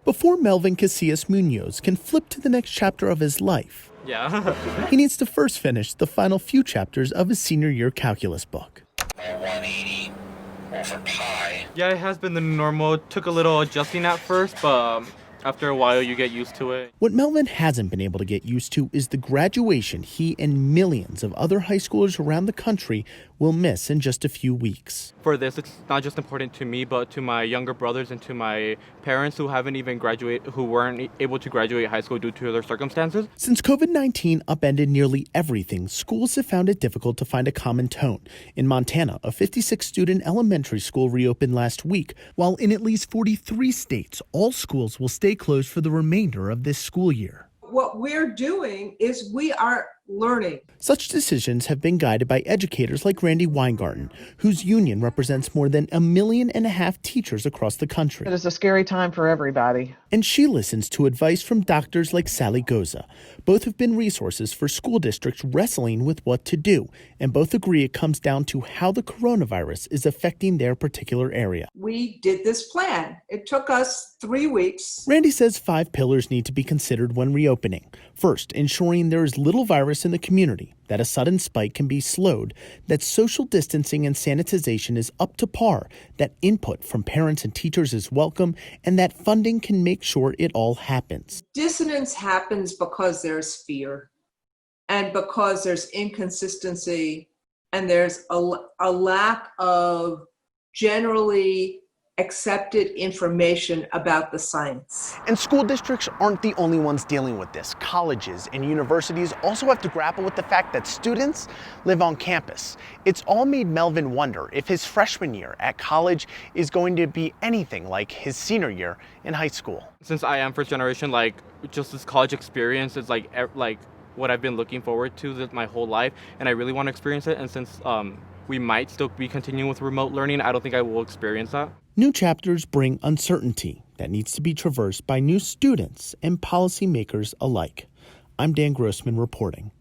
Before Melvin Casillas Munoz can flip to the next chapter of his life, he needs to first finish the final few chapters of his senior year calculus book. 180 over pi. Yeah, it has been the normal. Took a little adjusting at first, but after a while you get used to it. What Melvin hasn't been able to get used to is the graduation he and millions of other high schoolers around the country will miss in just a few weeks. For this, it's not just important to me, but to my younger brothers and to my parents who haven't even graduated, who weren't able to graduate high school due to their circumstances. Since COVID-19 upended nearly everything, schools have found it difficult to find a common tone. In Montana, a 56-student elementary school reopened last week, while in at least 43 states, all schools will stay closed for the remainder of this school year. What we're doing is we are learning. Such decisions have been guided by educators like Randy Weingarten, whose union represents more than 1.5 million teachers across the country. It is a scary time for everybody. And she listens to advice from doctors like Sally Goza. Both have been resources for school districts wrestling with what to do, and both agree it comes down to how the coronavirus is affecting their particular area. We did this plan. It took us 3 weeks. Randy says 5 pillars need to be considered when reopening. First, ensuring there is little virus in the community, that a sudden spike can be slowed, that social distancing and sanitization is up to par, that input from parents and teachers is welcome, and that funding can make sure it all happens. Dissonance happens because there's fear and because there's inconsistency and there's a lack of generally accepted information about the science. And school districts aren't the only ones dealing with this. Colleges and universities also have to grapple with the fact that students live on campus. It's all made Melvin wonder if his freshman year at college is going to be anything like his senior year in high school. Since I am first generation, just this college experience is like what I've been looking forward to my whole life, and I really want to experience it. And since we might still be continuing with remote learning, I don't think I will experience that. New chapters bring uncertainty that needs to be traversed by new students and policymakers alike. I'm Dan Grossman reporting.